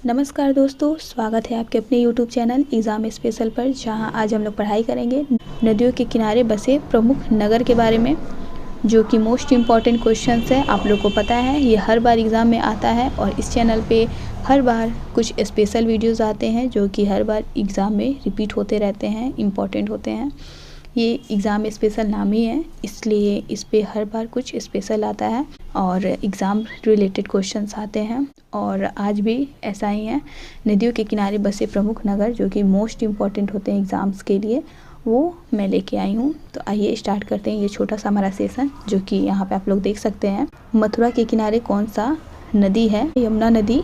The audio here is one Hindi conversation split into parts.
नमस्कार दोस्तों, स्वागत है आपके अपने YouTube चैनल एग्ज़ाम स्पेशल पर, जहां आज हम लोग पढ़ाई करेंगे नदियों के किनारे बसे प्रमुख नगर के बारे में, जो कि मोस्ट इम्पॉर्टेंट क्वेश्चंस है। आप लोग को पता है ये हर बार एग्ज़ाम में आता है और इस चैनल पे हर बार कुछ स्पेशल वीडियोज़ आते हैं जो कि हर बार एग्ज़ाम में रिपीट होते रहते हैं, इम्पॉर्टेंट होते हैं। ये एग्ज़ाम स्पेशल नाम ही है, इसलिए इस पे हर बार कुछ स्पेशल आता है और एग्ज़ाम रिलेटेड क्वेश्चंस आते हैं। और आज भी ऐसा ही है। नदियों के किनारे बसे प्रमुख नगर जो कि मोस्ट इम्पॉर्टेंट होते हैं एग्ज़ाम्स के लिए, वो मैं लेके आई हूँ। तो आइए स्टार्ट करते हैं ये छोटा सा हमारा सेशन, जो कि यहाँ पे आप लोग देख सकते हैं। मथुरा के किनारे कौन सा नदी है? यमुना नदी।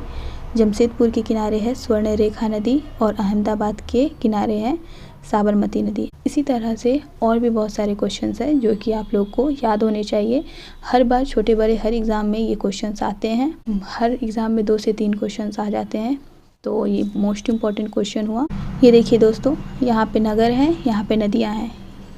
जमशेदपुर के किनारे है स्वर्णरेखा नदी और अहमदाबाद के किनारे है साबरमती नदी। इसी तरह से और भी बहुत सारे क्वेश्चंस हैं जो कि आप लोग को याद होने चाहिए। हर बार छोटे बड़े हर एग्ज़ाम में ये क्वेश्चंस आते हैं। हर एग्ज़ाम में 2 से 3 क्वेश्चंस आ जाते हैं, तो ये मोस्ट इम्पॉर्टेंट क्वेश्चन हुआ। ये देखिए दोस्तों, यहाँ पे नगर हैं, यहाँ पे नदियाँ हैं।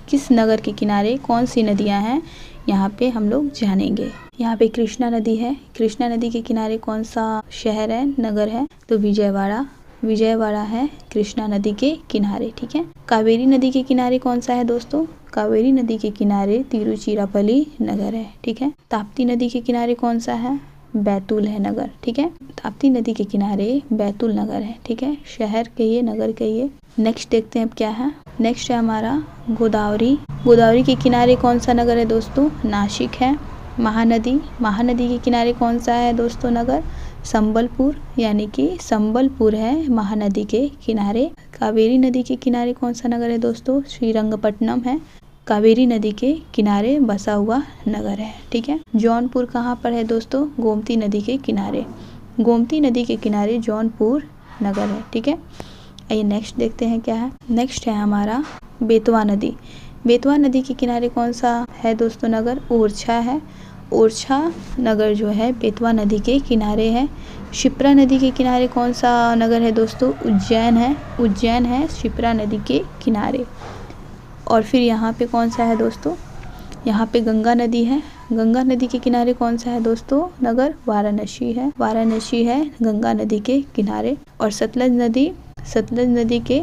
किस नगर के किनारे कौन सी नदियाँ हैं, यहाँ पे हम लोग जानेंगे। यहाँ पे कृष्णा नदी है। कृष्णा नदी के किनारे कौन सा शहर है, नगर है? तो विजयवाड़ा। विजयवाड़ा है कृष्णा नदी के किनारे, ठीक है। कावेरी नदी के किनारे कौन सा है दोस्तों? कावेरी नदी के किनारे तिरुचिरापल्ली नगर है, ठीक है। ताप्ती नदी के किनारे कौन सा है? बैतूल है नगर, ठीक है। ताप्ती नदी के किनारे बैतूल नगर है, ठीक है। शहर कहिए, नगर कहिए। नेक्स्ट देखते हैं अब क्या है। नेक्स्ट है हमारा गोदावरी। गोदावरी के किनारे कौन सा नगर है दोस्तों? नासिक है। महानदी। महानदी के किनारे कौन सा है दोस्तों नगर? संबलपुर, यानी कि संबलपुर है महानदी के किनारे। कावेरी नदी के किनारे कौन सा नगर है दोस्तों? श्रीरंगपट्टनम है। कावेरी नदी के किनारे बसा हुआ नगर है, ठीक है। जौनपुर कहाँ पर है दोस्तों? गोमती नदी के किनारे। गोमती नदी के किनारे जौनपुर नगर है, ठीक है। आइए नेक्स्ट देखते हैं क्या है। नेक्स्ट है हमारा बेतवा नदी। बेतवा नदी के किनारे कौन सा है दोस्तों नगर? ओरछा है। ओरछा नगर जो है बेतवा नदी के किनारे है। शिप्रा नदी के किनारे कौन सा नगर है दोस्तों? उज्जैन है। उज्जैन है शिप्रा नदी के किनारे। और फिर यहाँ पे कौन सा है दोस्तों? यहाँ पे गंगा नदी है। गंगा नदी के किनारे कौन सा है दोस्तों नगर? वाराणसी है। वाराणसी है गंगा नदी के किनारे। और सतलज नदी, सतलज नदी के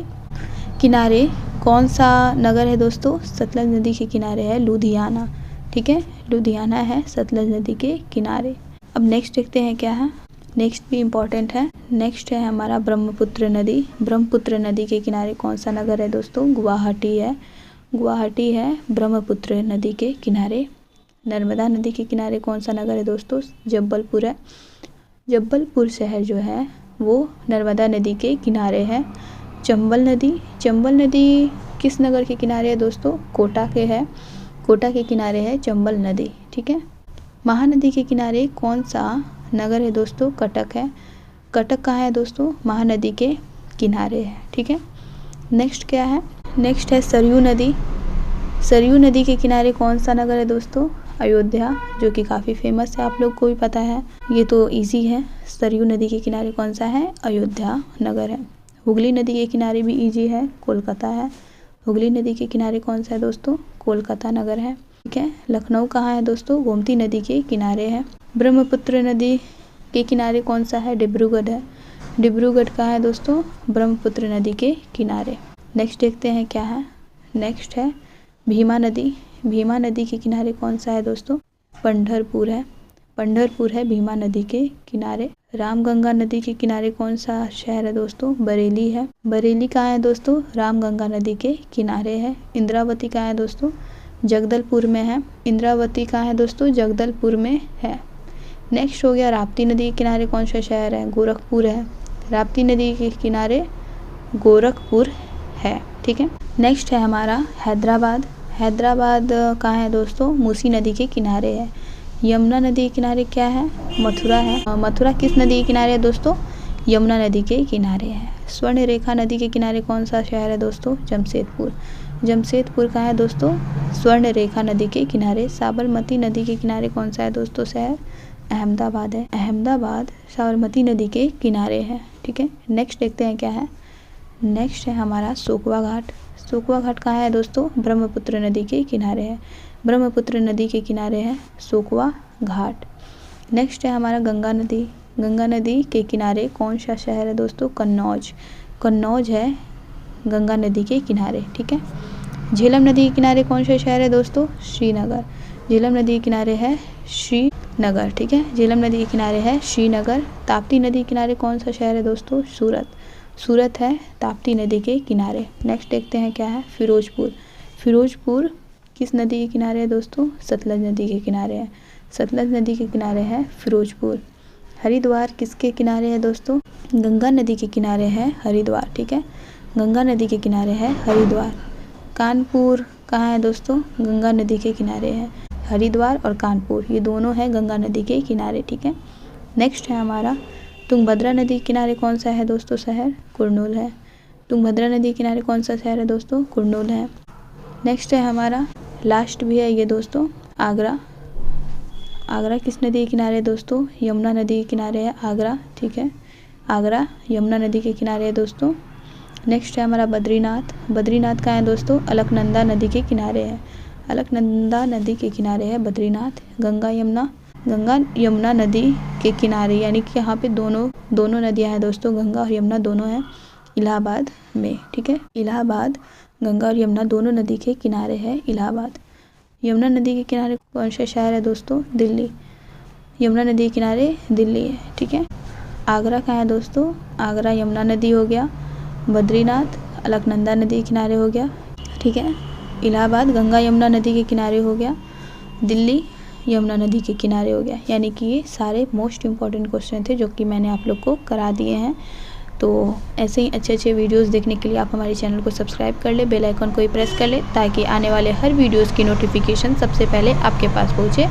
किनारे कौन सा नगर है दोस्तों? सतलज नदी के किनारे है लुधियाना, ठीक है। लुधियाना है सतलज नदी के किनारे। अब नेक्स्ट देखते हैं क्या है। नेक्स्ट भी इम्पॉर्टेंट है। नेक्स्ट है हमारा ब्रह्मपुत्र नदी। ब्रह्मपुत्र नदी के किनारे कौन सा नगर है दोस्तों? गुवाहाटी है। गुवाहाटी है ब्रह्मपुत्र नदी के किनारे। नर्मदा नदी के किनारे कौन सा नगर है दोस्तों? जबलपुर है। जबलपुर शहर जो है वो नर्मदा नदी के किनारे है। चंबल नदी। चंबल नदी किस नगर के किनारे है दोस्तों? कोटा के है। कोटा के किनारे है चंबल नदी, ठीक है। महानदी के किनारे कौन सा नगर है दोस्तों? कटक है। कटक कहाँ है दोस्तों? महानदी के किनारे है, ठीक है। नेक्स्ट क्या है? नेक्स्ट है सरयू नदी। सरयू नदी के किनारे कौन सा नगर है दोस्तों? अयोध्या, जो कि काफ़ी फेमस है, आप लोग को भी पता है, ये तो इजी है। सरयू नदी के किनारे कौन सा है? अयोध्या नगर है। हुगली नदी के किनारे भी इजी है, कोलकाता है। हुगली नदी के किनारे कौन सा है दोस्तों? कोलकाता नगर है, ठीक है। लखनऊ कहाँ है दोस्तों? गोमती नदी के किनारे है। ब्रह्मपुत्र नदी के किनारे कौन सा है? डिब्रूगढ़ है। डिब्रूगढ़ कहाँ है दोस्तों? ब्रह्मपुत्र नदी के किनारे। नेक्स्ट देखते हैं क्या है। नेक्स्ट है भीमा नदी। भीमा नदी के किनारे कौन सा है दोस्तों? पंढरपुर है। पंढरपुर है भीमा नदी के किनारे। रामगंगा नदी के किनारे कौन सा शहर है दोस्तों? बरेली है। बरेली कहाँ है दोस्तों? रामगंगा नदी के किनारे है। इंद्रावती कहाँ है दोस्तों? जगदलपुर में है। इंद्रावती कहाँ है दोस्तों? जगदलपुर में है। नेक्स्ट हो गया राप्ती नदी के किनारे कौन सा शहर है? गोरखपुर है। राप्ती नदी के किनारे गोरखपुर है, ठीक है। नेक्स्ट है हमारा हैदराबाद। हैदराबाद कहाँ है दोस्तों? मूसी नदी के किनारे है। यमुना नदी के किनारे क्या है? मथुरा है। मथुरा किस नदी के किनारे है दोस्तों? यमुना नदी के किनारे है। स्वर्णरेखा नदी के किनारे कौन सा शहर है दोस्तों? जमशेदपुर। जमशेदपुर कहाँ है दोस्तों? स्वर्णरेखा नदी के किनारे। साबरमती नदी के किनारे कौन सा है दोस्तों शहर? अहमदाबाद है। अहमदाबाद साबरमती नदी के किनारे है, ठीक है। नेक्स्ट देखते हैं क्या है। नेक्स्ट है हमारा सोकवा घाट। सोकवा घाट कहाँ है दोस्तों? ब्रह्मपुत्र नदी के किनारे है। ब्रह्मपुत्र नदी के किनारे है सोकवा घाट। नेक्स्ट है हमारा गंगा नदी। गंगा नदी के किनारे कौन सा शहर है दोस्तों? कन्नौज। कन्नौज है गंगा नदी के किनारे, ठीक है। झेलम नदी के किनारे कौन सा शहर है दोस्तों? श्रीनगर। झेलम नदी के किनारे है श्रीनगर, ठीक है। झेलम नदी के किनारे है श्रीनगर। ताप्ती नदी के किनारे कौन सा शहर है दोस्तों? सूरत। सूरत है ताप्ती नदी के किनारे। नेक्स्ट देखते हैं क्या है, फिरोजपुर। फिरोजपुर किस नदी के किनारे है दोस्तों? सतलज नदी के किनारे है। सतलज नदी के किनारे है फिरोजपुर। हरिद्वार किसके किनारे है दोस्तों? गंगा नदी के किनारे है हरिद्वार, ठीक है। गंगा नदी के किनारे है हरिद्वार। कानपुर कहाँ है दोस्तों? गंगा नदी के किनारे है। हरिद्वार और कानपुर ये दोनों हैं गंगा नदी के किनारे, ठीक है। नेक्स्ट है हमारा तुंगभद्रा नदी के किनारे कौन सा है दोस्तों शहर? कुरनूल है। तुंगभद्रा नदी के किनारे कौन सा शहर है दोस्तों? कुरनूल है। नेक्स्ट है हमारा, लास्ट भी है ये दोस्तों, आगरा। आगरा किस नदी के किनारे है दोस्तों? यमुना नदी के किनारे है आगरा, ठीक है। आगरा यमुना नदी के किनारे है दोस्तों। नेक्स्ट है हमारा बद्रीनाथ। बद्रीनाथ कहाँ है दोस्तों? अलकनंदा नदी के किनारे है। अलकनंदा नदी के किनारे है बद्रीनाथ। गंगा यमुना नदी के किनारे, यानी कि यहाँ पे दोनों नदियाँ हैं दोस्तों, गंगा और यमुना दोनों हैं इलाहाबाद में, ठीक है। इलाहाबाद, गंगा और यमुना दोनों नदी के किनारे है इलाहाबाद। यमुना नदी के किनारे कौन सा शहर है दोस्तों? दिल्ली। यमुना नदी के किनारे दिल्ली है, ठीक है। आगरा कहाँ है दोस्तों? आगरा यमुना नदी हो गया। बद्रीनाथ अलकनंदा नदी के किनारे हो गया, ठीक है। इलाहाबाद गंगा यमुना नदी के किनारे हो गया। दिल्ली यमुना नदी के किनारे हो गया। यानी कि ये सारे मोस्ट इम्पॉर्टेंट क्वेश्चन थे जो कि मैंने आप लोग को करा दिए हैं। तो ऐसे ही अच्छे अच्छे वीडियोस देखने के लिए आप हमारे चैनल को सब्सक्राइब कर ले, बेल आइकन को ही प्रेस कर ले, ताकि आने वाले हर वीडियोस की नोटिफिकेशन सबसे पहले आपके पास पहुंचे।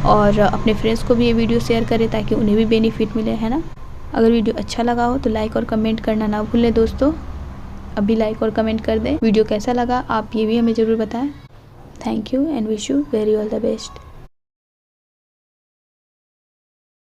और अपने फ्रेंड्स को भी ये वीडियो शेयर करें ताकि उन्हें भी बेनिफिट मिले, है ना। अगर वीडियो अच्छा लगा हो तो लाइक और कमेंट करना ना भूलें दोस्तों। अभी लाइक और कमेंट कर दें। वीडियो कैसा लगा आप ये भी हमें ज़रूर बताएं। Thank you and wish you very all the best.